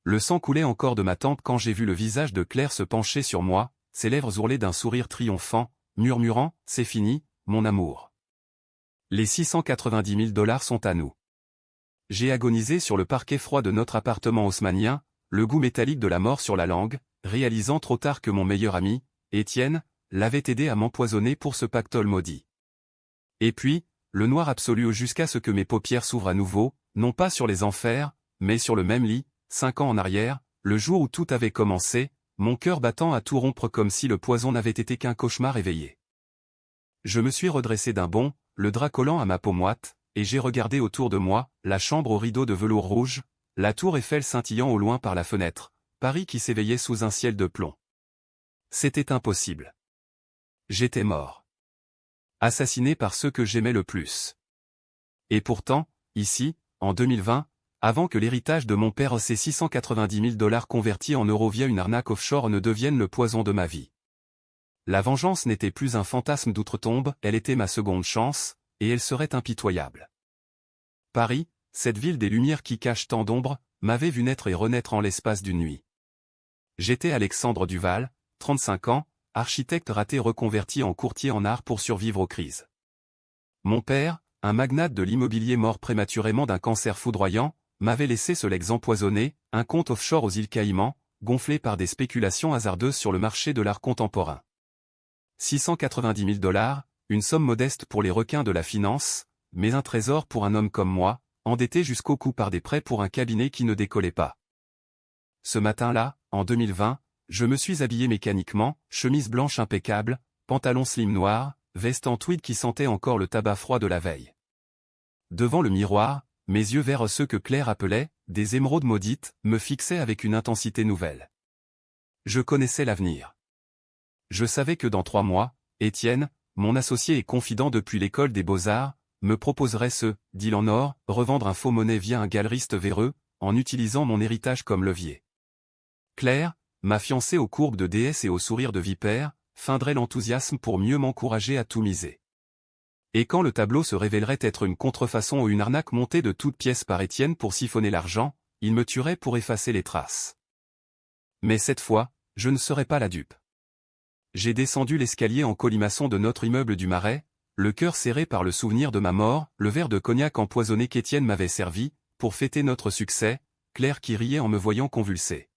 Le sang coulait encore de ma tempe quand j'ai vu le visage de Claire se pencher sur moi, ses lèvres ourlées d'un sourire triomphant, murmurant « C'est fini, mon amour. Les 690 000 $ sont à nous. » J'ai agonisé sur le parquet froid de notre appartement haussmannien, le goût métallique de la mort sur la langue, réalisant trop tard que mon meilleur ami, Étienne, l'avait aidé à m'empoisonner pour ce pactole maudit. Et puis, le noir absolu jusqu'à ce que mes paupières s'ouvrent à nouveau, non pas sur les enfers, mais sur le même lit, 5 ans en arrière, le jour où tout avait commencé, mon cœur battant à tout rompre comme si le poison n'avait été qu'un cauchemar éveillé. Je me suis redressé d'un bond, le drap collant à ma peau moite, et j'ai regardé autour de moi, la chambre aux rideaux de velours rouge, la tour Eiffel scintillant au loin par la fenêtre, Paris qui s'éveillait sous un ciel de plomb. C'était impossible. J'étais mort. Assassiné par ceux que j'aimais le plus. Et pourtant, ici, en 2020, avant que l'héritage de mon père ces 690 000 $ convertis en euros via une arnaque offshore ne devienne le poison de ma vie. La vengeance n'était plus un fantasme d'outre-tombe, elle était ma seconde chance, et elle serait impitoyable. Paris, cette ville des lumières qui cache tant d'ombres, m'avait vu naître et renaître en l'espace d'une nuit. J'étais Alexandre Duval, 35 ans, architecte raté reconverti en courtier en art pour survivre aux crises. Mon père, un magnate de l'immobilier mort prématurément d'un cancer foudroyant, m'avait laissé ce legs empoisonné, un compte offshore aux îles Caïmans, gonflé par des spéculations hasardeuses sur le marché de l'art contemporain. 690 000 $, une somme modeste pour les requins de la finance, mais un trésor pour un homme comme moi, endetté jusqu'au cou par des prêts pour un cabinet qui ne décollait pas. Ce matin-là, en 2020, je me suis habillé mécaniquement, chemise blanche impeccable, pantalon slim noir, veste en tweed qui sentait encore le tabac froid de la veille. Devant le miroir, mes yeux vers ceux que Claire appelait « des émeraudes maudites » me fixaient avec une intensité nouvelle. Je connaissais l'avenir. Je savais que dans 3 mois, Étienne, mon associé et confident depuis l'école des beaux-arts, me proposerait ce « deal en or », revendre un faux monnaie via un galeriste véreux, en utilisant mon héritage comme levier. Claire, ma fiancée aux courbes de déesse et au sourire de vipère, feindrait l'enthousiasme pour mieux m'encourager à tout miser. Et quand le tableau se révélerait être une contrefaçon ou une arnaque montée de toutes pièces par Étienne pour siphonner l'argent, il me tuerait pour effacer les traces. Mais cette fois, je ne serais pas la dupe. J'ai descendu l'escalier en colimaçon de notre immeuble du Marais, le cœur serré par le souvenir de ma mort, le verre de cognac empoisonné qu'Étienne m'avait servi, pour fêter notre succès, Claire qui riait en me voyant convulsé.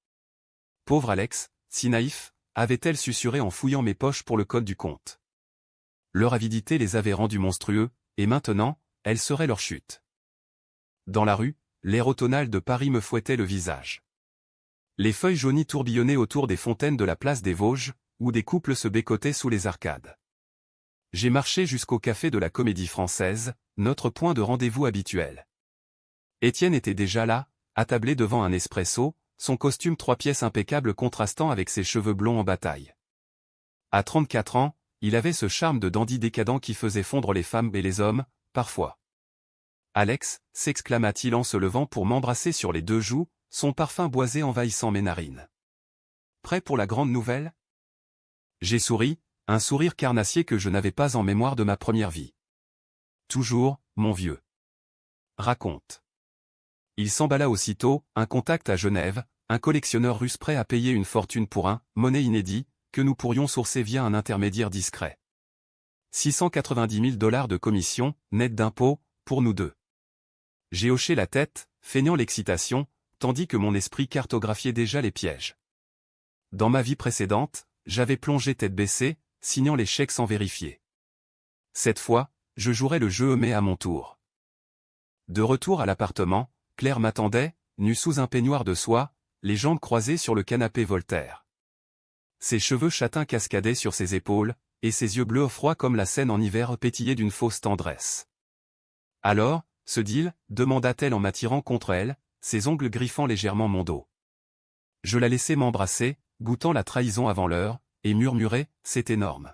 Pauvre Alex, si naïf, avait-elle susurré en fouillant mes poches pour le code du compte. Leur avidité les avait rendus monstrueux, et maintenant, elle serait leur chute. Dans la rue, l'air automnal de Paris me fouettait le visage. Les feuilles jaunies tourbillonnaient autour des fontaines de la place des Vosges, où des couples se bécotaient sous les arcades. J'ai marché jusqu'au café de la Comédie Française, notre point de rendez-vous habituel. Étienne était déjà là, attablé devant un espresso, son costume 3 pièces impeccable contrastant avec ses cheveux blonds en bataille. À 34 ans, il avait ce charme de dandy décadent qui faisait fondre les femmes et les hommes, parfois. « Alex » s'exclama-t-il en se levant pour m'embrasser sur les 2 joues, son parfum boisé envahissant mes narines. « Prêt pour la grande nouvelle ?» J'ai souri, un sourire carnassier que je n'avais pas en mémoire de ma première vie. « Toujours, mon vieux. » Raconte. Il s'emballa aussitôt, un contact à Genève, un collectionneur russe prêt à payer une fortune pour un « monnaie inédit » que nous pourrions sourcer via un intermédiaire discret. 690 000 $ de commission, net d'impôts, pour nous deux. J'ai hoché la tête, feignant l'excitation, tandis que mon esprit cartographiait déjà les pièges. Dans ma vie précédente, j'avais plongé tête baissée, signant les chèques sans vérifier. Cette fois, je jouerais le jeu mais à mon tour. De retour à l'appartement, Claire m'attendait, nue sous un peignoir de soie, les jambes croisées sur le canapé Voltaire. Ses cheveux châtains cascadaient sur ses épaules, et ses yeux bleus froids comme la Seine en hiver pétillaient d'une fausse tendresse. « Alors, ce deal » demanda-t-elle en m'attirant contre elle, ses ongles griffant légèrement mon dos. Je la laissai m'embrasser, goûtant la trahison avant l'heure, et murmurai « c'est énorme.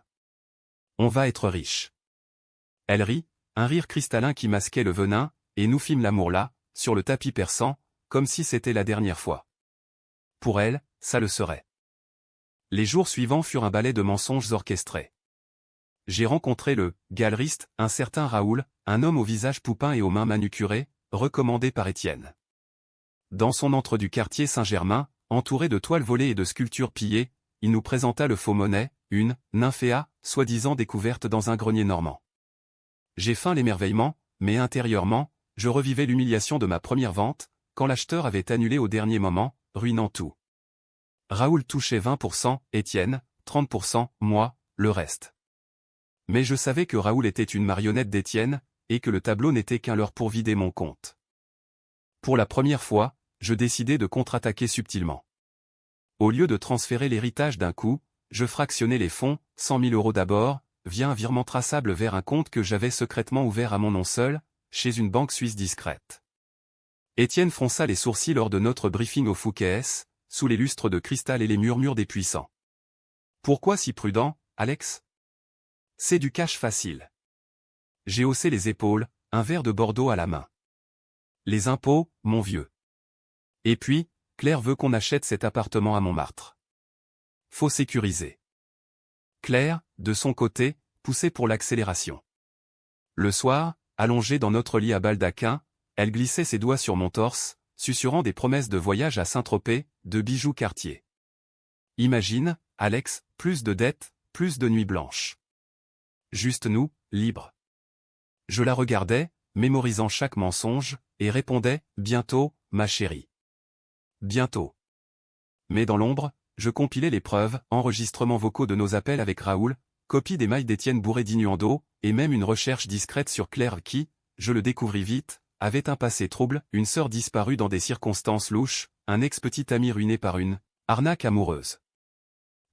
On va être riche. » Elle rit, un rire cristallin qui masquait le venin, et nous fîmes l'amour là, sur le tapis persan, comme si c'était la dernière fois. Pour elle, ça le serait. Les jours suivants furent un ballet de mensonges orchestrés. J'ai rencontré le galeriste, un certain Raoul, un homme au visage poupin et aux mains manucurées, recommandé par Étienne. Dans son antre du quartier Saint-Germain, entouré de toiles volées et de sculptures pillées, il nous présenta le faux monnaie, une nymphéa, soi-disant découverte dans un grenier normand. J'ai feint l'émerveillement, mais intérieurement, je revivais l'humiliation de ma première vente, quand l'acheteur avait annulé au dernier moment, ruinant tout. Raoul touchait 20%, Étienne, 30%, moi, le reste. Mais je savais que Raoul était une marionnette d'Étienne, et que le tableau n'était qu'un leurre pour vider mon compte. Pour la première fois, je décidai de contre-attaquer subtilement. Au lieu de transférer l'héritage d'un coup, je fractionnais les fonds, 100 000 € d'abord, via un virement traçable vers un compte que j'avais secrètement ouvert à mon nom seul, chez une banque suisse discrète. Étienne fronça les sourcils lors de notre briefing au Fouquet's, sous les lustres de cristal et les murmures des puissants. Pourquoi si prudent, Alex? C'est du cash facile. J'ai haussé les épaules, un verre de Bordeaux à la main. Les impôts, mon vieux. Et puis, Claire veut qu'on achète cet appartement à Montmartre. Faut sécuriser. Claire, de son côté, poussait pour l'accélération. Le soir, allongée dans notre lit à baldaquin, elle glissait ses doigts sur mon torse, susurrant des promesses de voyage à Saint-Tropez, de bijoux Cartier. Imagine, Alex, plus de dettes, plus de nuits blanches. Juste nous, libres. Je la regardais, mémorisant chaque mensonge, et répondais, bientôt, ma chérie. Bientôt. Mais dans l'ombre, je compilais les preuves, enregistrements vocaux de nos appels avec Raoul, copie des mails d'Étienne bourré d'innuendo, et même une recherche discrète sur Claire qui, je le découvris vite, avait un passé trouble, une sœur disparue dans des circonstances louches, un ex-petit ami ruiné par une arnaque amoureuse.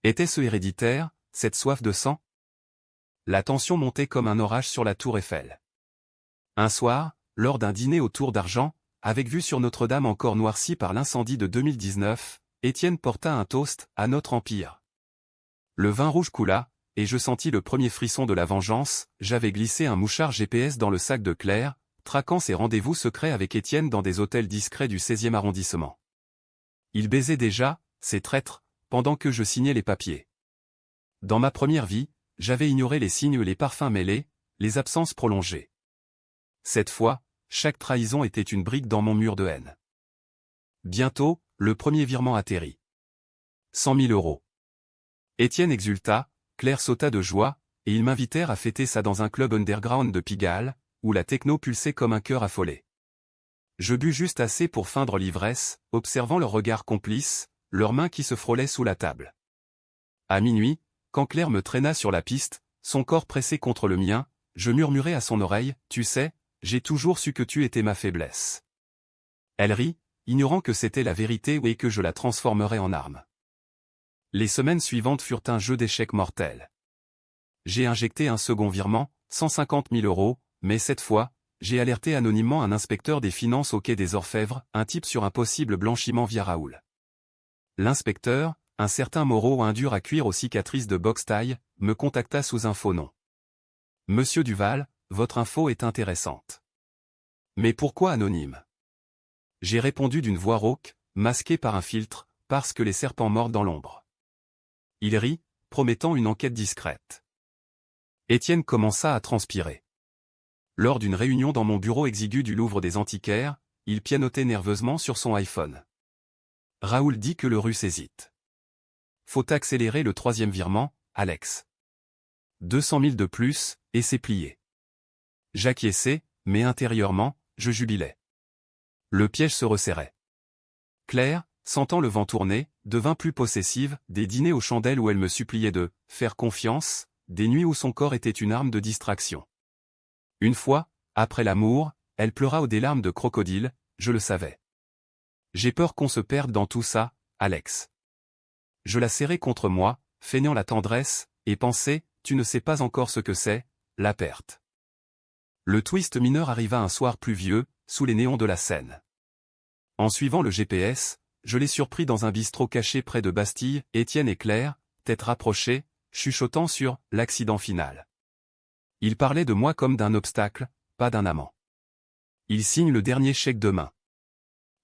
Était-ce héréditaire, cette soif de sang? La tension montait comme un orage sur la tour Eiffel. Un soir, lors d'un dîner autour d'argent, avec vue sur Notre-Dame encore noircie par l'incendie de 2019, Étienne porta un toast à notre empire. Le vin rouge coula, et je sentis le premier frisson de la vengeance. J'avais glissé un mouchard GPS dans le sac de Claire, traquant ses rendez-vous secrets avec Étienne dans des hôtels discrets du 16e arrondissement. Il baisait déjà, ces traîtres, pendant que je signais les papiers. Dans ma première vie, j'avais ignoré les signes et les parfums mêlés, les absences prolongées. Cette fois, chaque trahison était une brique dans mon mur de haine. Bientôt, le premier virement atterrit. 100 000 €. Étienne exulta, Claire sauta de joie, et ils m'invitèrent à fêter ça dans un club underground de Pigalle, où la techno pulsait comme un cœur affolé. Je bus juste assez pour feindre l'ivresse, observant leurs regards complices, leurs mains qui se frôlaient sous la table. À minuit, quand Claire me traîna sur la piste, son corps pressé contre le mien, je murmurai à son oreille, « Tu sais, j'ai toujours su que tu étais ma faiblesse. » Elle rit, ignorant que c'était la vérité et que je la transformerais en arme. Les semaines suivantes furent un jeu d'échecs mortel. J'ai injecté un second virement, 150 000 €, mais cette fois, j'ai alerté anonymement un inspecteur des finances au quai des Orfèvres, un type sur un possible blanchiment via Raoul. L'inspecteur, un certain Moreau, un dur à cuire aux cicatrices de boxe-taille, me contacta sous un faux nom. « Monsieur Duval, votre info est intéressante. » « Mais pourquoi anonyme ?» J'ai répondu d'une voix rauque, masquée par un filtre, parce que les serpents mordent dans l'ombre. Il rit, promettant une enquête discrète. Étienne commença à transpirer. Lors d'une réunion dans mon bureau exigu du Louvre des Antiquaires, il pianotait nerveusement sur son iPhone. Raoul dit que le Russe hésite. Faut accélérer le troisième virement, Alex. 200 000 de plus, et c'est plié. J'acquiesçais, mais intérieurement, je jubilais. Le piège se resserrait. Claire, sentant le vent tourner, devint plus possessive, des dîners aux chandelles où elle me suppliait de faire confiance, des nuits où son corps était une arme de distraction. Une fois, après l'amour, elle pleura des larmes de crocodile, je le savais. J'ai peur qu'on se perde dans tout ça, Alex. Je la serrai contre moi, feignant la tendresse, et pensais, tu ne sais pas encore ce que c'est, la perte. Le twist mineur arriva un soir pluvieux, sous les néons de la Seine. En suivant le GPS, je l'ai surpris dans un bistrot caché près de Bastille, Étienne et Claire, têtes rapprochées, chuchotant sur l'accident final. Il parlait de moi comme d'un obstacle, pas d'un amant. Il signe le dernier chèque demain.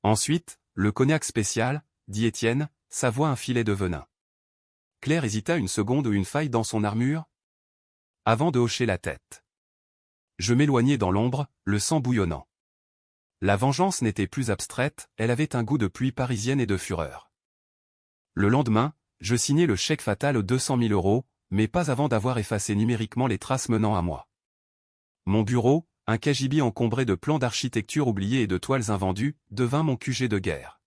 Ensuite, le cognac spécial, dit Étienne, sa voix un filet de venin. Claire hésita une seconde ou une faille dans son armure, avant de hocher la tête. Je m'éloignai dans l'ombre, le sang bouillonnant. La vengeance n'était plus abstraite, elle avait un goût de pluie parisienne et de fureur. Le lendemain, je signai le chèque fatal aux 200 000 €, mais pas avant d'avoir effacé numériquement les traces menant à moi. Mon bureau, un cagibi encombré de plans d'architecture oubliés et de toiles invendues, devint mon QG de guerre.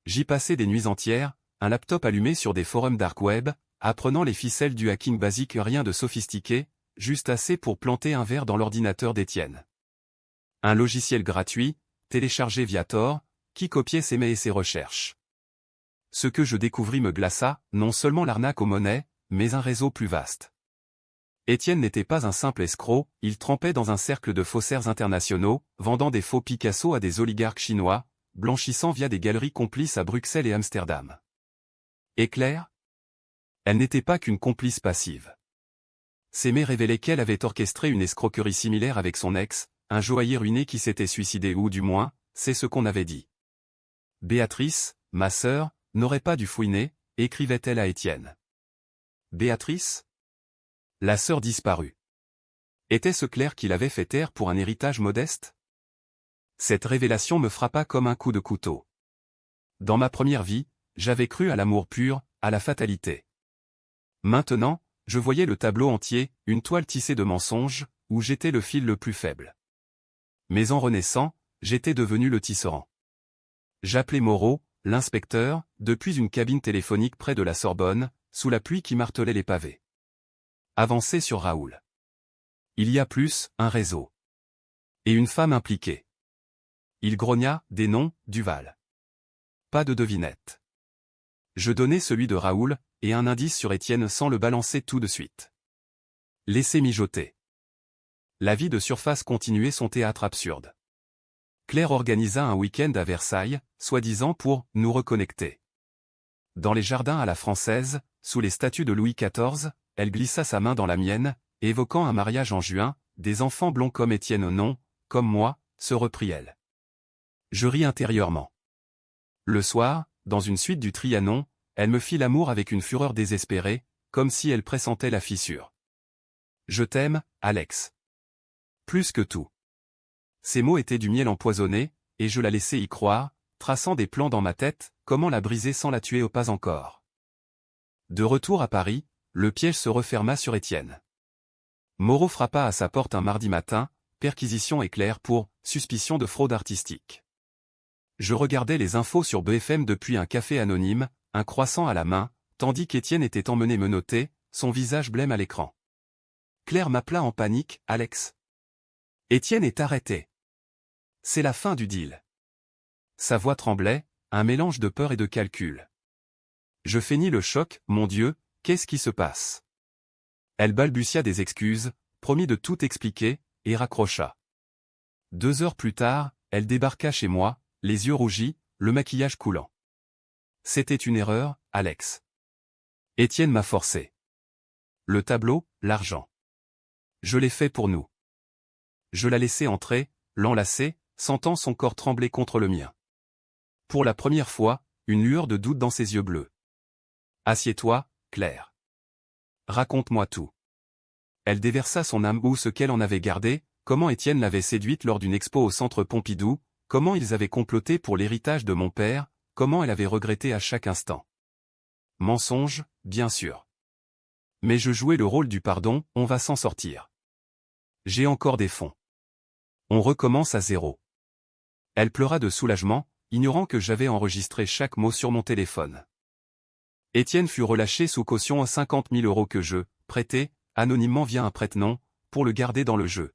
J'y passais des nuits entières, un laptop allumé sur des forums dark web, apprenant les ficelles du hacking basique, rien de sophistiqué, juste assez pour planter un verre dans l'ordinateur d'Étienne. Un logiciel gratuit, téléchargé via Tor, qui copiait ses mails et ses recherches. Ce que je découvris me glaça, non seulement l'arnaque aux monnaies, mais un réseau plus vaste. Étienne n'était pas un simple escroc, il trempait dans un cercle de faussaires internationaux, vendant des faux Picasso à des oligarques chinois, blanchissant via des galeries complices à Bruxelles et Amsterdam. Et Claire ? Elle n'était pas qu'une complice passive. Ses mails révélaient qu'elle avait orchestré une escroquerie similaire avec son ex, un joaillier ruiné qui s'était suicidé, ou du moins, c'est ce qu'on avait dit. Béatrice, ma sœur, n'aurait pas dû fouiner, écrivait-elle à Étienne. Béatrice ? La sœur disparue. Était-ce Claire qui l'avait fait taire pour un héritage modeste ? Cette révélation me frappa comme un coup de couteau. Dans ma première vie, j'avais cru à l'amour pur, à la fatalité. Maintenant, je voyais le tableau entier, une toile tissée de mensonges, où j'étais le fil le plus faible. Mais en renaissant, j'étais devenu le tisserand. J'appelais Moreau, l'inspecteur, depuis une cabine téléphonique près de la Sorbonne, sous la pluie qui martelait les pavés. Avancez sur Raoul. Il y a plus, un réseau. Et une femme impliquée. Il grogna, des noms, Duval. Pas de devinette. Je donnai celui de Raoul, et un indice sur Étienne sans le balancer tout de suite. Laissez mijoter. La vie de surface continuait son théâtre absurde. Claire organisa un week-end à Versailles, soi-disant pour « nous reconnecter ». Dans les jardins à la française, sous les statues de Louis XIV, elle glissa sa main dans la mienne, évoquant un mariage en juin, des enfants blonds comme Étienne non, comme moi, se reprit-elle. Je ris intérieurement. Le soir, dans une suite du Trianon, elle me fit l'amour avec une fureur désespérée, comme si elle pressentait la fissure. Je t'aime, Alex. Plus que tout. Ces mots étaient du miel empoisonné, et je la laissais y croire, traçant des plans dans ma tête, comment la briser sans la tuer au pas encore. De retour à Paris, le piège se referma sur Étienne. Moreau frappa à sa porte un mardi matin, perquisition éclair pour suspicion de fraude artistique. Je regardais les infos sur BFM depuis un café anonyme, un croissant à la main, tandis qu'Étienne était emmené menotté, son visage blême à l'écran. Claire m'appela en panique, Alex. Étienne est arrêté. C'est la fin du deal. Sa voix tremblait, un mélange de peur et de calcul. Je feignis le choc, mon Dieu, qu'est-ce qui se passe? Elle balbutia des excuses, promit de tout expliquer, et raccrocha. 2 heures plus tard, elle débarqua chez moi, les yeux rougis, le maquillage coulant. C'était une erreur, Alex. Étienne m'a forcé. Le tableau, l'argent. Je l'ai fait pour nous. Je la laissai entrer, l'enlacer, sentant son corps trembler contre le mien. Pour la première fois, une lueur de doute dans ses yeux bleus. Assieds-toi, Claire. Raconte-moi tout. Elle déversa son âme ou ce qu'elle en avait gardé, comment Étienne l'avait séduite lors d'une expo au centre Pompidou, comment ils avaient comploté pour l'héritage de mon père, comment elle avait regretté à chaque instant. Mensonge, bien sûr. Mais je jouais le rôle du pardon, on va s'en sortir. J'ai encore des fonds. On recommence à zéro. Elle pleura de soulagement, ignorant que j'avais enregistré chaque mot sur mon téléphone. Étienne fut relâché sous caution à 50 000 € que je prêtai, anonymement via un prête-nom, pour le garder dans le jeu.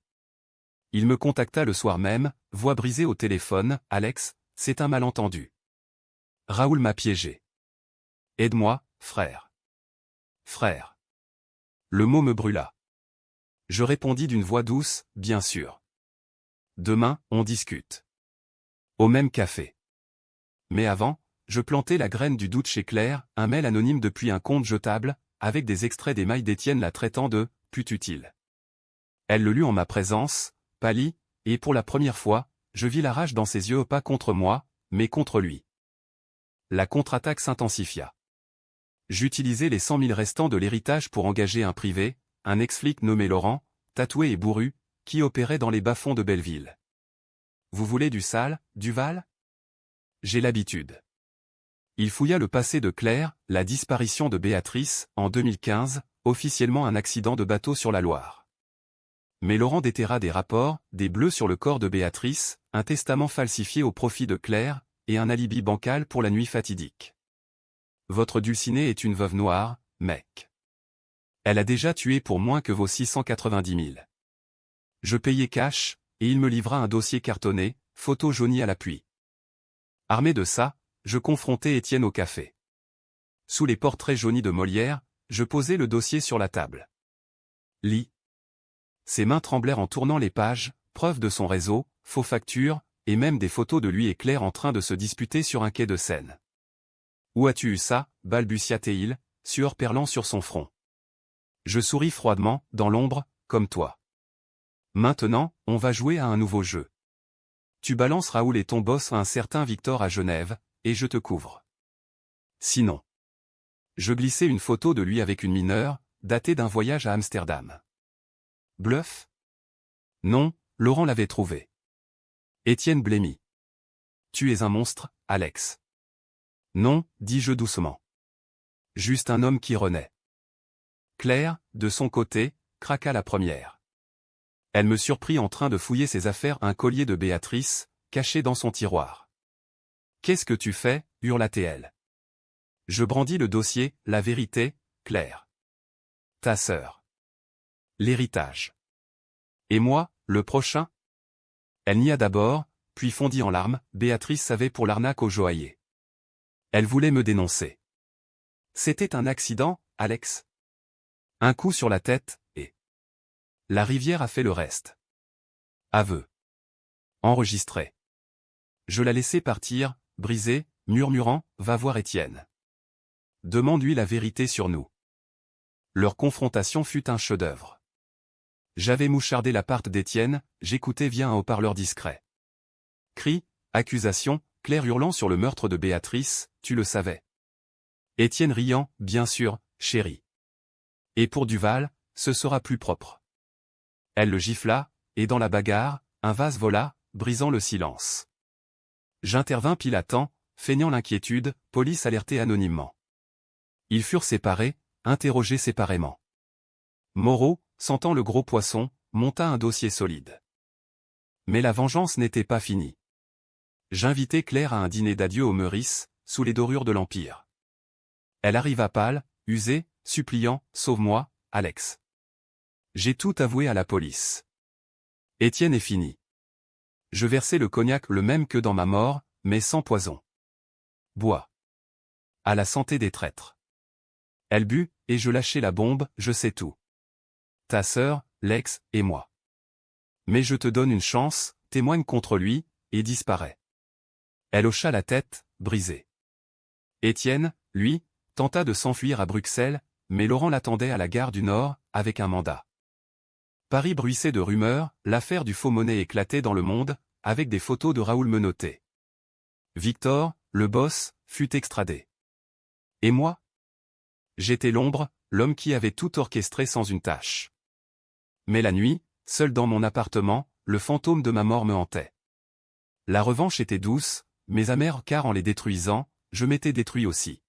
Il me contacta le soir même, voix brisée au téléphone, Alex, c'est un malentendu. Raoul m'a piégé. Aide-moi, frère. Frère. Le mot me brûla. Je répondis d'une voix douce, bien sûr. Demain, on discute. Au même café. Mais avant, je plantai la graine du doute chez Claire, un mail anonyme depuis un compte jetable, avec des extraits des mails d'Étienne la traitant de « pute utile ». Elle le lut en ma présence, pâlit, et pour la première fois, je vis la rage dans ses yeux, pas contre moi, mais contre lui. La contre-attaque s'intensifia. J'utilisai les 100 000 restants de l'héritage pour engager un privé, un ex-flic nommé Laurent, tatoué et bourru, qui opérait dans les bas-fonds de Belleville. Vous voulez du sale, Duval? J'ai l'habitude. Il fouilla le passé de Claire, la disparition de Béatrice, en 2015, officiellement un accident de bateau sur la Loire. Mais Laurent déterra des rapports, des bleus sur le corps de Béatrice, un testament falsifié au profit de Claire, et un alibi bancal pour la nuit fatidique. Votre Dulcinée est une veuve noire, mec. Elle a déjà tué pour moins que vos 690 000. Je payais cash, et il me livra un dossier cartonné, photo jaunie à l'appui. Armé de ça, je confrontai Étienne au café. Sous les portraits jaunis de Molière, je posai le dossier sur la table. Lis. Ses mains tremblèrent en tournant les pages, preuve de son réseau, faux factures, et même des photos de lui et Claire en train de se disputer sur un quai de Seine. Où as-tu eu ça, balbutia-t-il, sueur perlant sur son front. Je souris froidement, dans l'ombre, comme toi. Maintenant, on va jouer à un nouveau jeu. Tu balances Raoul et ton boss à un certain Victor à Genève, et je te couvre. Sinon. Je glissai une photo de lui avec une mineure, datée d'un voyage à Amsterdam. Bluff? Non, Laurent l'avait trouvé. Étienne blêmit. Tu es un monstre, Alex. Non, dis-je doucement. Juste un homme qui renaît. Claire, de son côté, craqua la première. Elle me surprit en train de fouiller ses affaires, un collier de Béatrice, caché dans son tiroir. Qu'est-ce que tu fais, hurla-t-elle. Je brandis le dossier, la vérité, Claire. Ta sœur. L'héritage. Et moi, le prochain? Elle nia d'abord, puis fondit en larmes, Béatrice savait pour l'arnaque au joaillier. Elle voulait me dénoncer. C'était un accident, Alex. Un coup sur la tête, et... La rivière a fait le reste. Aveu. Enregistré. Je la laissai partir, brisée, murmurant, va voir Étienne. Demande-lui la vérité sur nous. Leur confrontation fut un chef-d'œuvre. J'avais mouchardé l'appart d'Étienne, j'écoutais via un haut-parleur discret. Cris, accusations, Claire hurlant sur le meurtre de Béatrice, tu le savais. Étienne riant, bien sûr, chérie. Et pour Duval, ce sera plus propre. Elle le gifla, et dans la bagarre, un vase vola, brisant le silence. J'intervins pile à temps, feignant l'inquiétude, police alertée anonymement. Ils furent séparés, interrogés séparément. Moreau, sentant le gros poisson, monta un dossier solide. Mais la vengeance n'était pas finie. J'invitai Claire à un dîner d'adieu au Meurice, sous les dorures de l'Empire. Elle arriva pâle, usée, suppliant, sauve-moi, Alex. J'ai tout avoué à la police. Étienne est fini. Je versai le cognac le même que dans ma mort, mais sans poison. Bois. À la santé des traîtres. Elle but, et je lâchai la bombe, je sais tout. Ta sœur, Lex, et moi. Mais je te donne une chance, témoigne contre lui, et disparaît. Elle hocha la tête, brisée. Étienne, lui, tenta de s'enfuir à Bruxelles, mais Laurent l'attendait à la gare du Nord, avec un mandat. Paris bruissait de rumeurs, l'affaire du faux-monnaie éclatait dans le monde, avec des photos de Raoul menotté. Victor, le boss, fut extradé. Et moi? J'étais l'ombre, l'homme qui avait tout orchestré sans une tâche. Mais la nuit, seul dans mon appartement, le fantôme de ma mort me hantait. La revanche était douce, mais amère car en les détruisant, je m'étais détruit aussi.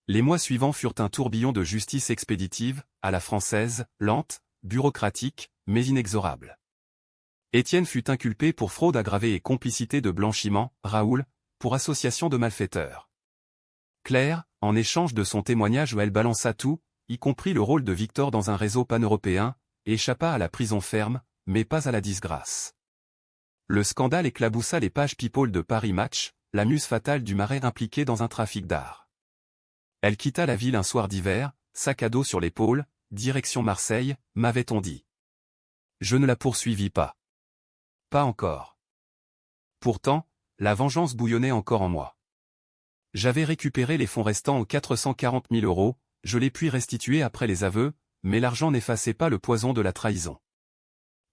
Les mois suivants furent un tourbillon de justice expéditive, à la française, lente, bureaucratique, mais inexorable. Étienne fut inculpé pour fraude aggravée et complicité de blanchiment, Raoul, pour association de malfaiteurs. Claire, en échange de son témoignage où elle balança tout, y compris le rôle de Victor dans un réseau pan-européen, échappa à la prison ferme, mais pas à la disgrâce. Le scandale éclaboussa les pages People de Paris Match, la muse fatale du Marais impliquée dans un trafic d'art. Elle quitta la ville un soir d'hiver, sac à dos sur l'épaule, direction Marseille, m'avait-on dit. Je ne la poursuivis pas. Pas encore. Pourtant, la vengeance bouillonnait encore en moi. J'avais récupéré les fonds restants aux 440 000 €, je les puis restituer après les aveux, mais l'argent n'effaçait pas le poison de la trahison.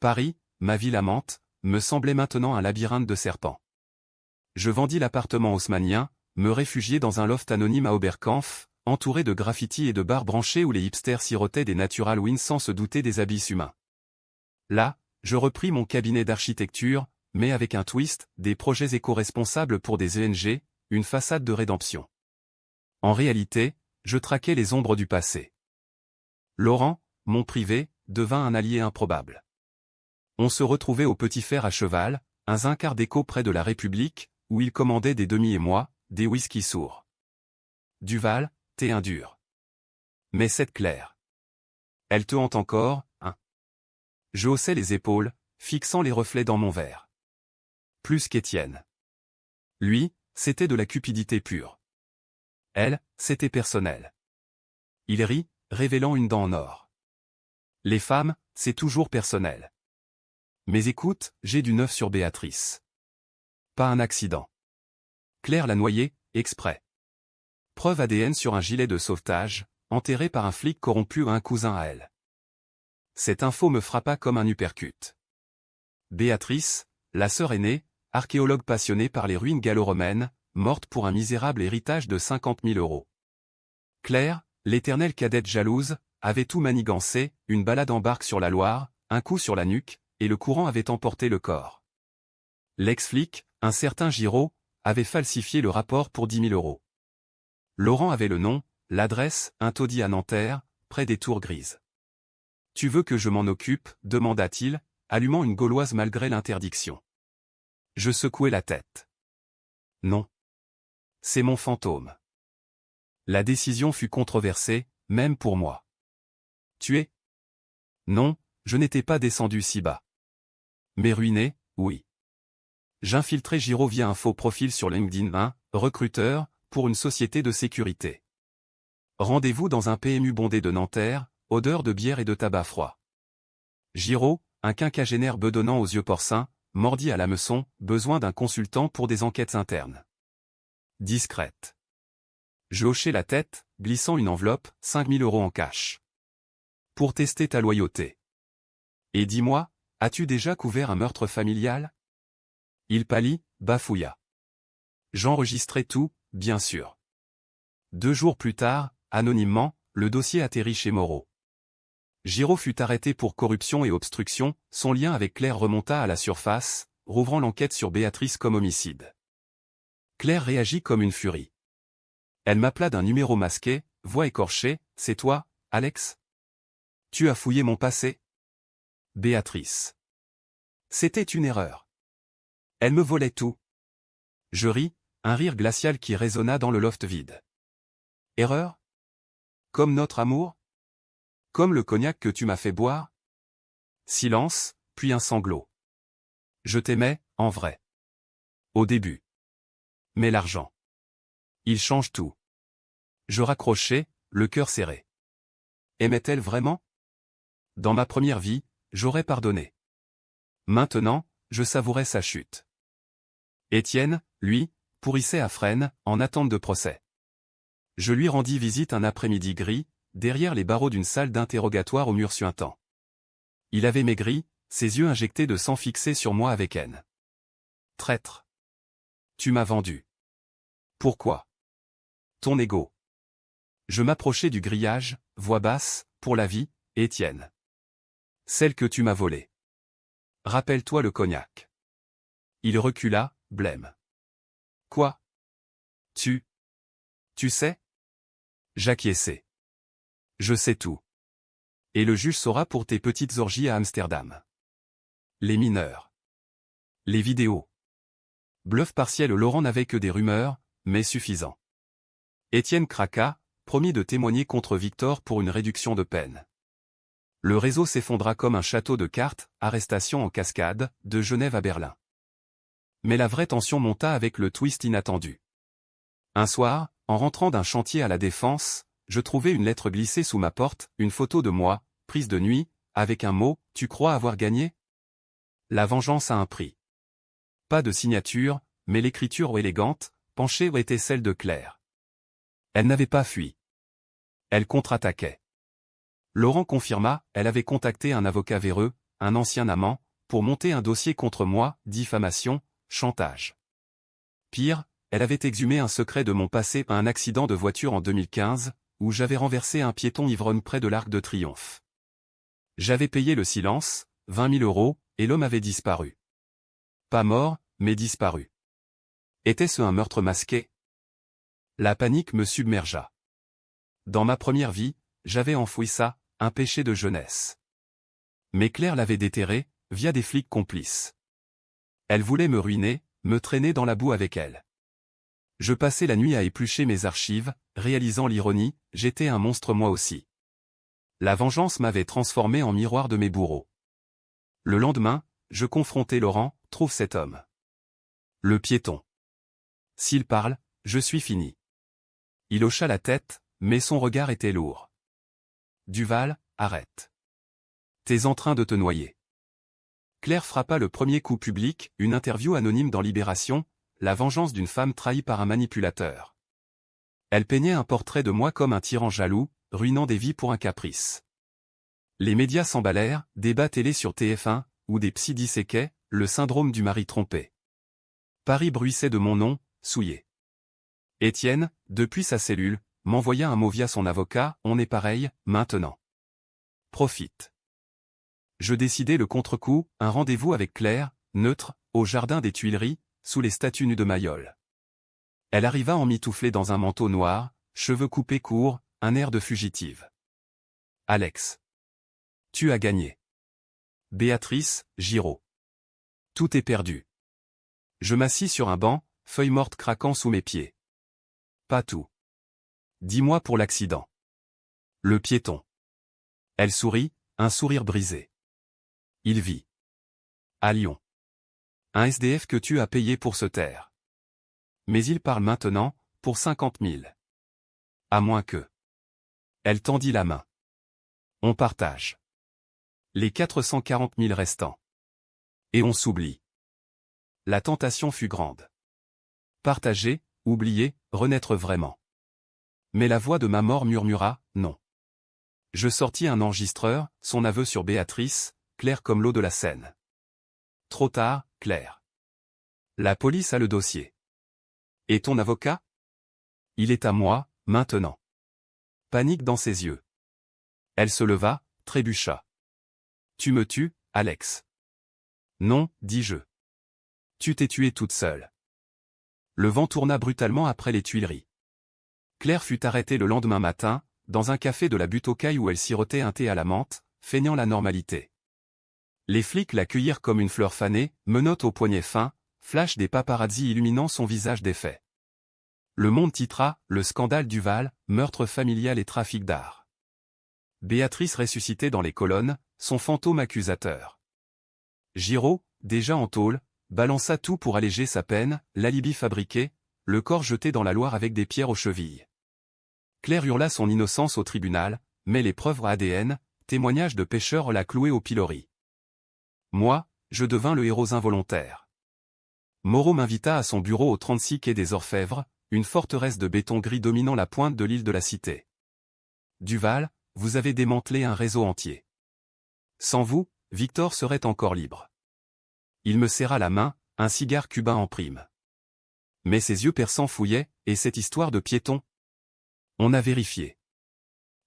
Paris, ma ville amante, me semblait maintenant un labyrinthe de serpents. Je vendis l'appartement haussmannien, me réfugiai dans un loft anonyme à Oberkampf, entouré de graffitis et de bars branchés où les hipsters sirotaient des natural wines sans se douter des abysses humains. Là, je repris mon cabinet d'architecture, mais avec un twist, des projets éco-responsables pour des ONG, une façade de rédemption. En réalité, je traquais les ombres du passé. Laurent, mon privé, devint un allié improbable. On se retrouvait au Petit Fer à cheval, un zinc déco près de la République, où il commandait des demi-émois, des whisky sourds. Duval, t'es un dur. Mais cette Claire. Elle te hante encore, hein? Je haussais les épaules, fixant les reflets dans mon verre. Plus qu'Étienne. Lui, c'était de la cupidité pure. Elle, c'était personnel. Il rit, révélant une dent en or. Les femmes, c'est toujours personnel. Mais écoute, j'ai du neuf sur Béatrice. Pas un accident. Claire l'a noyé, exprès. Preuve ADN sur un gilet de sauvetage, enterré par un flic corrompu à un cousin à elle. Cette info me frappa comme un uppercut. Béatrice, la sœur aînée, archéologue passionnée par les ruines gallo-romaines, morte pour un misérable héritage de 50 000 €. Claire, l'éternelle cadette jalouse, avait tout manigancé, une balade en barque sur la Loire, un coup sur la nuque, et le courant avait emporté le corps. L'ex-flic, un certain Giraud, avait falsifié le rapport pour 10 000 €. Laurent avait le nom, l'adresse, un taudis à Nanterre, près des Tours Grises. « Tu veux que je m'en occupe » demanda-t-il, allumant une gauloise malgré l'interdiction. Je secouai la tête. Non. C'est mon fantôme. La décision fut controversée, même pour moi. Tué? Non, je n'étais pas descendu si bas. Mais ruiné, oui. J'infiltrai Giraud via un faux profil sur LinkedIn, un recruteur, pour une société de sécurité. Rendez-vous dans un PMU bondé de Nanterre, odeur de bière et de tabac froid. Giraud, un quinquagénaire bedonnant aux yeux porcins, mordit à l'hameçon, besoin d'un consultant pour des enquêtes internes. Discrète. Je hochai la tête, glissant une enveloppe, 5 000 € en cash. Pour tester ta loyauté. Et dis-moi, as-tu déjà couvert un meurtre familial? Il pâlit, bafouilla. J'enregistrai tout, bien sûr. 2 jours plus tard, anonymement, le dossier atterrit chez Moreau. Giraud fut arrêté pour corruption et obstruction, son lien avec Claire remonta à la surface, rouvrant l'enquête sur Béatrice comme homicide. Claire réagit comme une furie. Elle m'appela d'un numéro masqué, voix écorchée, « C'est toi, Alex? Tu as fouillé mon passé? » Béatrice. C'était une erreur. Elle me volait tout. Je ris, un rire glacial qui résonna dans le loft vide. Erreur? Comme notre amour? Comme le cognac que tu m'as fait boire? Silence, puis un sanglot. Je t'aimais, en vrai. Au début. Mais l'argent. Il change tout. Je raccrochais, le cœur serré. Aimait-elle vraiment? Dans ma première vie, j'aurais pardonné. Maintenant, je savourais sa chute. Étienne, lui, pourrissait à Fresnes, en attente de procès. Je lui rendis visite un après-midi gris, derrière les barreaux d'une salle d'interrogatoire au mur suintant. Il avait maigri, ses yeux injectés de sang fixés sur moi avec haine. Traître. Tu m'as vendu. Pourquoi? Ton ego. Je m'approchai du grillage, voix basse, pour la vie, Étienne. Celle que tu m'as volée. Rappelle-toi le cognac. Il recula, blême. Quoi? Tu sais? J'acquiesçai. Je sais tout. Et le juge saura pour tes petites orgies à Amsterdam. Les mineurs. Les vidéos. Bluff partiel. Laurent n'avait que des rumeurs, mais suffisant. Étienne craqua, promit de témoigner contre Victor pour une réduction de peine. Le réseau s'effondra comme un château de cartes, arrestation en cascade, de Genève à Berlin. Mais la vraie tension monta avec le twist inattendu. Un soir, en rentrant d'un chantier à la Défense, je trouvai une lettre glissée sous ma porte, une photo de moi, prise de nuit, avec un mot, « Tu crois avoir gagné ?» La vengeance a un prix. Pas de signature, mais l'écriture élégante, penchée était celle de Claire. Elle n'avait pas fui. Elle contre-attaquait. Laurent confirma, elle avait contacté un avocat véreux, un ancien amant, pour monter un dossier contre moi, diffamation, chantage. Pire, elle avait exhumé un secret de mon passé, un accident de voiture en 2015, où j'avais renversé un piéton ivrogne près de l'Arc de Triomphe. J'avais payé le silence, 20 000 €, et l'homme avait disparu. Pas mort, mais disparu. Était-ce un meurtre masqué? La panique me submergea. Dans ma première vie, j'avais enfoui ça, un péché de jeunesse. Mais Claire l'avait déterré, via des flics complices. Elle voulait me ruiner, me traîner dans la boue avec elle. Je passais la nuit à éplucher mes archives, réalisant l'ironie, j'étais un monstre moi aussi. La vengeance m'avait transformé en miroir de mes bourreaux. Le lendemain, je confrontais Laurent, trouve cet homme. Le piéton. S'il parle, je suis fini. Il hocha la tête, mais son regard était lourd. Duval, arrête. T'es en train de te noyer. Claire frappa le premier coup public, une interview anonyme dans Libération, la vengeance d'une femme trahie par un manipulateur. Elle peignait un portrait de moi comme un tyran jaloux, ruinant des vies pour un caprice. Les médias s'emballèrent, débats télé sur TF1, où des psys disséquaient, le syndrome du mari trompé. Paris bruissait de mon nom, souillé. Étienne, depuis sa cellule, m'envoya un mot via son avocat, on est pareil, maintenant. Profite. Je décidai le contre-coup, un rendez-vous avec Claire, neutre, au jardin des Tuileries, sous les statues nues de Mayol. Elle arriva emmitouflée dans un manteau noir, cheveux coupés courts, un air de fugitive. Alex. Tu as gagné. Béatrice, Giraud. Tout est perdu. Je m'assis sur un banc, feuilles mortes craquant sous mes pieds. Pas tout. Dis-moi pour l'accident. Le piéton. Elle sourit, un sourire brisé. Il vit. À Lyon. Un SDF que tu as payé pour se taire. Mais il parle maintenant, pour 50 000. À moins que. Elle tendit la main. On partage. Les 440 000 restants. Et on s'oublie. La tentation fut grande. Partager, oublier, renaître vraiment. Mais la voix de ma mort murmura, non. Je sortis un enregistreur, son aveu sur Béatrice, clair comme l'eau de la Seine. Trop tard, Claire. La police a le dossier. Et ton avocat? Il est à moi, maintenant. Panique dans ses yeux. Elle se leva, trébucha. Tu me tues, Alex. Non, dis-je. Tu t'es tuée toute seule. Le vent tourna brutalement après les Tuileries. Claire fut arrêtée le lendemain matin, dans un café de la Butte aux Cailles où elle sirotait un thé à la menthe, feignant la normalité. Les flics l'accueillirent comme une fleur fanée, menottes au poignet fin, flash des paparazzis illuminant son visage défait. Le Monde titra, le scandale Duval, meurtre familial et trafic d'art. Béatrice ressuscitait dans les colonnes, son fantôme accusateur. Giraud, déjà en tôle, balança tout pour alléger sa peine, l'alibi fabriqué, le corps jeté dans la Loire avec des pierres aux chevilles. Claire hurla son innocence au tribunal, mais les preuves ADN, témoignages de pêcheurs la clouaient au pilori. Moi, je devins le héros involontaire. Moreau m'invita à son bureau au 36 quai des Orfèvres, une forteresse de béton gris dominant la pointe de l'île de la Cité. Duval, vous avez démantelé un réseau entier. Sans vous, Victor serait encore libre. Il me serra la main, un cigare cubain en prime. Mais ses yeux perçants fouillaient, et cette histoire de piéton? On a vérifié.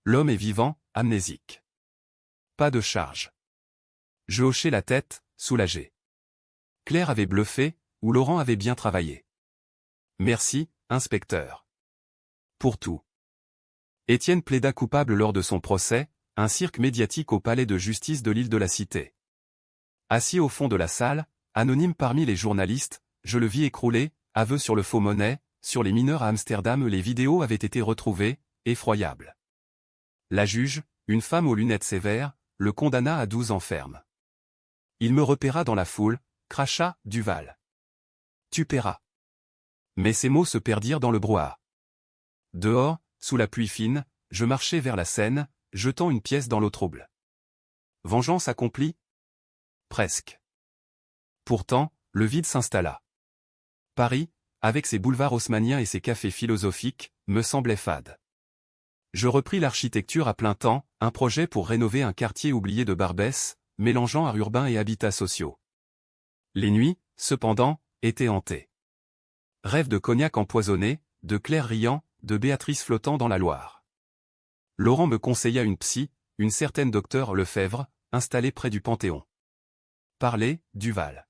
L'homme est vivant, amnésique. Pas de charge. Je hochai la tête, soulagé. Claire avait bluffé, ou Laurent avait bien travaillé. Merci, inspecteur. Pour tout. Étienne plaida coupable lors de son procès, un cirque médiatique au palais de justice de l'île de la Cité. Assis au fond de la salle, anonyme parmi les journalistes, je le vis écrouler, aveu sur le faux-monnaie, sur les mineurs à Amsterdam les vidéos avaient été retrouvées, effroyables. La juge, une femme aux lunettes sévères, le condamna à 12 ans ferme. Il me repéra dans la foule, cracha, Duval. Tu paieras. Mais ces mots se perdirent dans le brouhaha. Dehors, sous la pluie fine, je marchais vers la Seine, jetant une pièce dans l'eau trouble. Vengeance accomplie? Presque. Pourtant, le vide s'installa. Paris, avec ses boulevards haussmanniens et ses cafés philosophiques, me semblait fade. Je repris l'architecture à plein temps, un projet pour rénover un quartier oublié de Barbès, mélangeant art urbain et habitats sociaux. Les nuits, cependant, étaient hantées. Rêve de cognac empoisonné, de Claire riant, de Béatrice flottant dans la Loire. Laurent me conseilla une psy, une certaine docteur Lefebvre, installée près du Panthéon. Parler, Duval.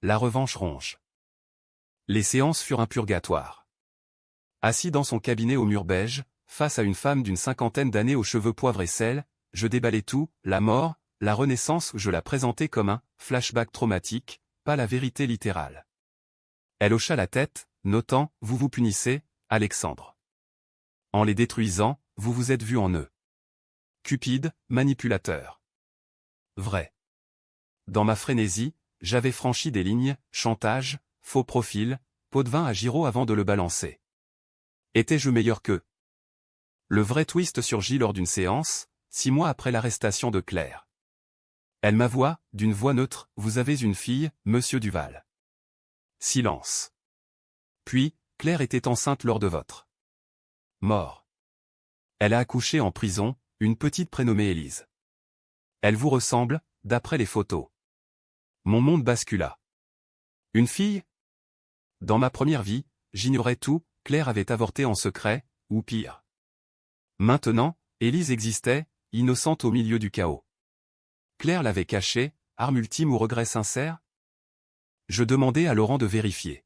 la revanche ronge. Les séances furent un purgatoire. Assis dans son cabinet au mur beige, face à une femme d'une cinquantaine d'années aux cheveux poivre et sel, je déballais tout, la mort, la renaissance, je la présentais comme un flashback traumatique, pas la vérité littérale. Elle hocha la tête, notant, vous vous punissez, Alexandre. En les détruisant, vous vous êtes vu en eux. Cupide, manipulateur. Vrai. Dans ma frénésie, j'avais franchi des lignes, chantage, faux profil, pot de vin à Giraud avant de le balancer. Étais-je meilleur qu'eux? Le vrai twist surgit lors d'une séance, 6 mois après l'arrestation de Claire. Elle m'avoua, d'une voix neutre, vous avez une fille, monsieur Duval. Silence. Puis, Claire était enceinte lors de votre mort. Elle a accouché en prison, une petite prénommée Élise. Elle vous ressemble, d'après les photos. Mon monde bascula. Une fille? Dans ma première vie, j'ignorais tout, Claire avait avorté en secret, ou pire. Maintenant, Élise existait, innocente au milieu du chaos. Claire l'avait cachée, arme ultime ou regret sincère? Je demandai à Laurent de vérifier.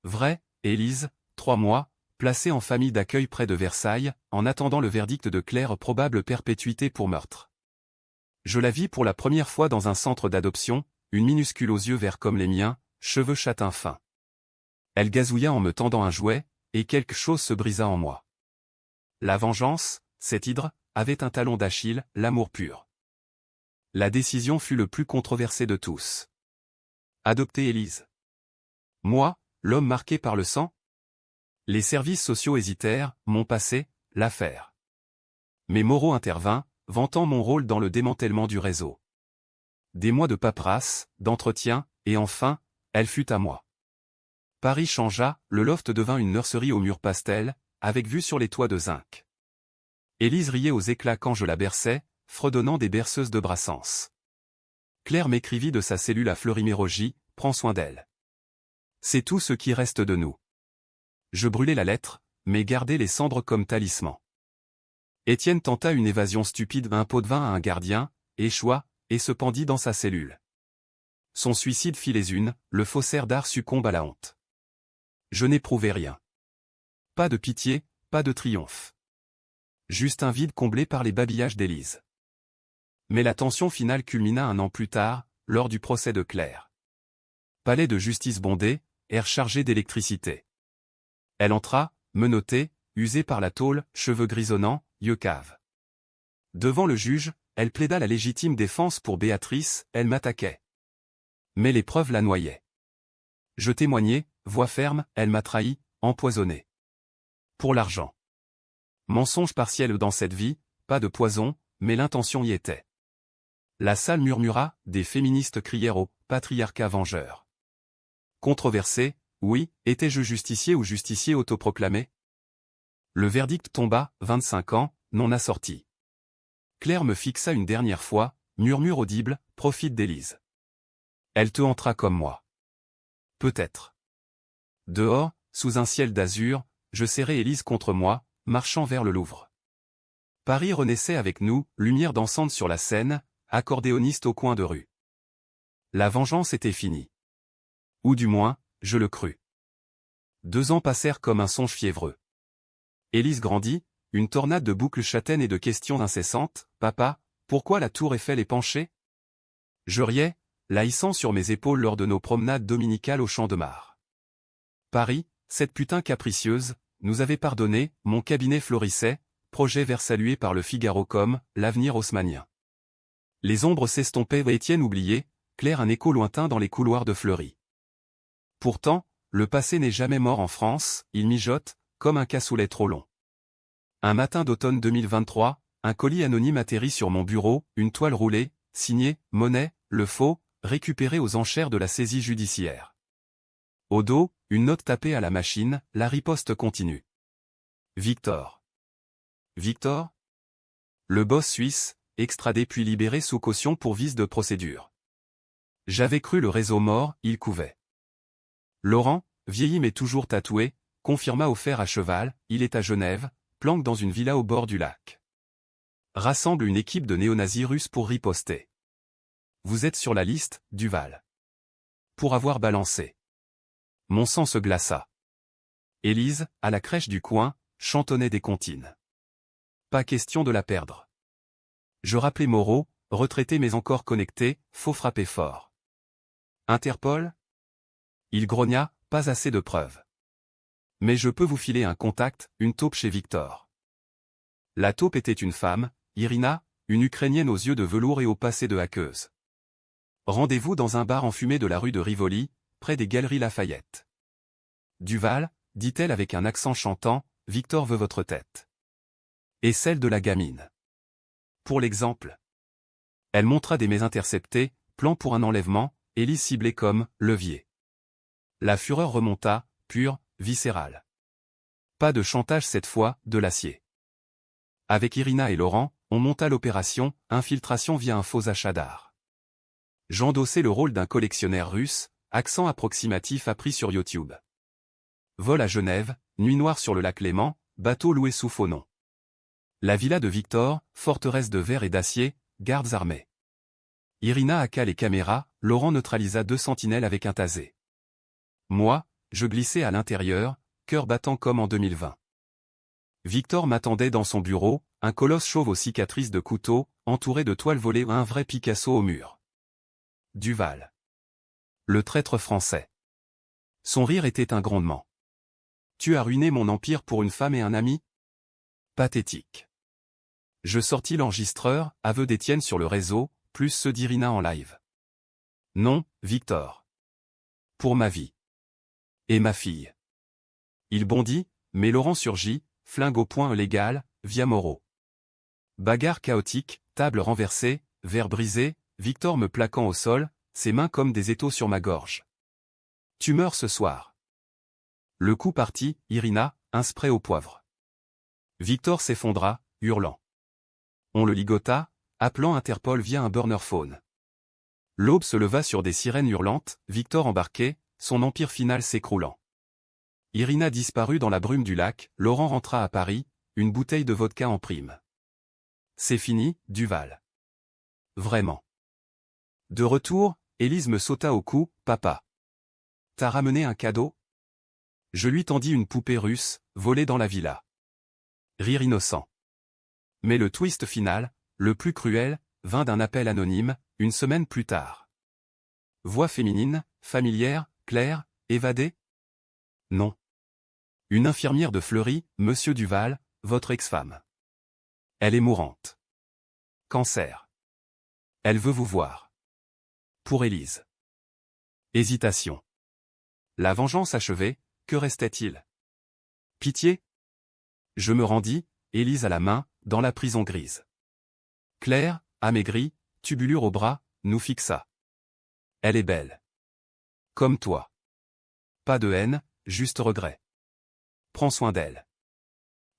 Vrai, Élise, 3 mois, placée en famille d'accueil près de Versailles, en attendant le verdict de Claire, probable perpétuité pour meurtre. Je la vis pour la première fois dans un centre d'adoption, une minuscule aux yeux verts comme les miens, cheveux châtains fins. Elle gazouilla en me tendant un jouet, et quelque chose se brisa en moi. La vengeance, cette hydre, avait un talon d'Achille, l'amour pur. La décision fut le plus controversé de tous. Adopter Élise. Moi, l'homme marqué par le sang? Les services sociaux hésitèrent, mon passé, l'affaire. Mais Moreau intervint, vantant mon rôle dans le démantèlement du réseau. Des mois de paperasse, d'entretien, et enfin, elle fut à moi. Paris changea, le loft devint une nurserie aux murs pastel, avec vue sur les toits de zinc. Élise riait aux éclats quand je la berçais, fredonnant des berceuses de Brassens. Claire m'écrivit de sa cellule à Fleury-Mérogis, prends soin d'elle. C'est tout ce qui reste de nous. Je brûlai la lettre, mais gardai les cendres comme talisman. Étienne tenta une évasion stupide, un pot de vin à un gardien, échoua, et se pendit dans sa cellule. Son suicide fit les unes, le faussaire d'art succombe à la honte. Je n'éprouvai rien. Pas de pitié, pas de triomphe. Juste un vide comblé par les babillages d'Élise. Mais la tension finale culmina un an plus tard, lors du procès de Claire. Palais de justice bondé, air chargé d'électricité. Elle entra, menottée, usée par la tôle, cheveux grisonnants, yeux caves. Devant le juge, elle plaida la légitime défense pour Béatrice, elle m'attaquait. Mais les preuves la noyaient. Je témoignai, voix ferme, elle m'a trahi, empoisonné. Pour l'argent. Mensonge partiel dans cette vie, pas de poison, mais l'intention y était. La salle murmura, des féministes crièrent au patriarcat vengeur. Controversé, oui, étais-je justicier ou justicier autoproclamé? Le verdict tomba, 25 ans, non assorti. Claire me fixa une dernière fois, murmure audible, profite d'Élise. Elle te hantera comme moi. Peut-être. Dehors, sous un ciel d'azur, je serrai Élise contre moi, marchant vers le Louvre. Paris renaissait avec nous, lumière dansante sur la scène, accordéoniste au coin de rue. La vengeance était finie. Ou du moins, je le crus. 2 ans passèrent comme un songe fiévreux. Élise grandit, une tornade de boucles châtaines et de questions incessantes. Papa, pourquoi la tour Eiffel est penchée? Je riais, la hissant sur mes épaules lors de nos promenades dominicales au Champ de Mars. Paris, cette putain capricieuse, nous avait pardonné, mon cabinet florissait, projet vert salué par le Figaro comme l'avenir haussmannien. Les ombres s'estompaient, Étienne oublié, Claire un écho lointain dans les couloirs de Fleury. Pourtant, le passé n'est jamais mort en France, il mijote, comme un cassoulet trop long. Un matin d'automne 2023, un colis anonyme atterrit sur mon bureau, une toile roulée, signée, Monet, le faux, récupéré aux enchères de la saisie judiciaire. Au dos, une note tapée à la machine, la riposte continue. Victor. Victor? Le boss suisse, extradé puis libéré sous caution pour vice de procédure. J'avais cru le réseau mort, il couvait. Laurent, vieilli mais toujours tatoué, confirma offert à cheval, il est à Genève, planque dans une villa au bord du lac. Rassemble une équipe de néo-nazis russes pour riposter. Vous êtes sur la liste, Duval. pour avoir balancé. Mon sang se glaça. Élise, à la crèche du coin, chantonnait des comptines. Pas question de la perdre. Je rappelai Moreau, retraité mais encore connecté, faut frapper fort. Interpol? Il grogna, pas assez de preuves. Mais je peux vous filer un contact, une taupe chez Victor. La taupe était une femme, Irina, une Ukrainienne aux yeux de velours et au passé de hackeuse. Rendez-vous dans un bar enfumé de la rue de Rivoli, près des Galeries Lafayette. Duval, dit-elle avec un accent chantant, Victor veut votre tête. Et celle de la gamine. Pour l'exemple. Elle montra des mails interceptés, plan pour un enlèvement, Élise ciblée comme levier. La fureur remonta, pure, viscérale. Pas de chantage cette fois, de l'acier. Avec Irina et Laurent, on monta l'opération, infiltration via un faux achat d'art. J'endossai le rôle d'un collectionneur russe, accent approximatif appris sur YouTube. Vol à Genève, nuit noire sur le lac Léman, bateau loué sous faux nom. La villa de Victor, forteresse de verre et d'acier, gardes armés. Irina hacka les caméras, Laurent neutralisa 2 sentinelles avec un tasé. Moi, je glissais à l'intérieur, cœur battant comme en 2020. Victor m'attendait dans son bureau, un colosse chauve aux cicatrices de couteau, entouré de toiles volées, un vrai Picasso au mur. Duval. Le traître français. Son rire était un grondement. Tu as ruiné mon empire pour une femme et un ami? Pathétique. Je sortis l'enregistreur, aveu d'Étienne sur le réseau, plus ceux d'Irina en live. Non, Victor. Pour ma vie. Et ma fille. Il bondit, mais Laurent surgit, flingue au poing légal, via Moreau. Bagarre chaotique, table renversée, verre brisé, Victor me plaquant au sol, ses mains comme des étaux sur ma gorge. Tu meurs ce soir. Le coup partit, Irina, un spray au poivre. Victor s'effondra, hurlant. On le ligota, appelant Interpol via un burner phone. L'aube se leva sur des sirènes hurlantes, Victor embarqué, son empire final s'écroulant. Irina disparut dans la brume du lac, Laurent rentra à Paris, une bouteille de vodka en prime. C'est fini, Duval. Vraiment. De retour, Élise me sauta au cou, papa. T'as ramené un cadeau? Je lui tendis une poupée russe, volée dans la villa. Rire innocent. Mais le twist final, le plus cruel, vint d'un appel anonyme, une semaine plus tard. Voix féminine, familière, claire, évadée? Non. Une infirmière de Fleury, Monsieur Duval, votre ex-femme. Elle est mourante. Cancer. Elle veut vous voir. Pour Élise. Hésitation. La vengeance achevée, que restait-il? Pitié? Je me rendis, Élise à la main, dans la prison grise. Claire, amaigrie, tubulure au bras, nous fixa. Elle est belle. Comme toi. Pas de haine, juste regret. Prends soin d'elle.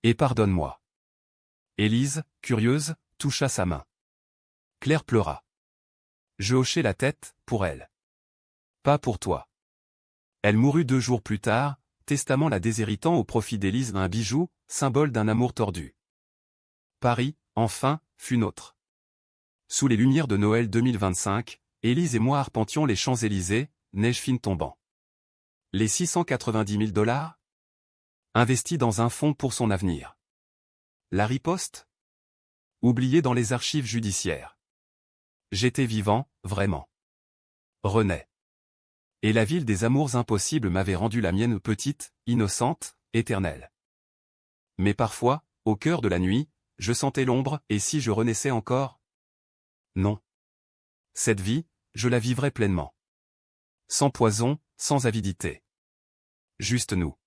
Et pardonne-moi. Élise, curieuse, toucha sa main. Claire pleura. Je hochai la tête, pour elle. Pas pour toi. Elle mourut 2 jours plus tard, testament la déshéritant au profit d'Élise, un bijou, symbole d'un amour tordu. Paris, enfin, fut nôtre. Sous les lumières de Noël 2025, Élise et moi arpentions les Champs-Élysées, neige fine tombant. Les 690 000 $? Investis dans un fonds pour son avenir. La riposte? Oublié dans les archives judiciaires. J'étais vivant, vraiment. René. Et la ville des amours impossibles m'avait rendu la mienne petite, innocente, éternelle. Mais parfois, au cœur de la nuit, je sentais l'ombre, et si je renaissais encore? Non. Cette vie, je la vivrais pleinement. Sans poison, sans avidité. Juste nous.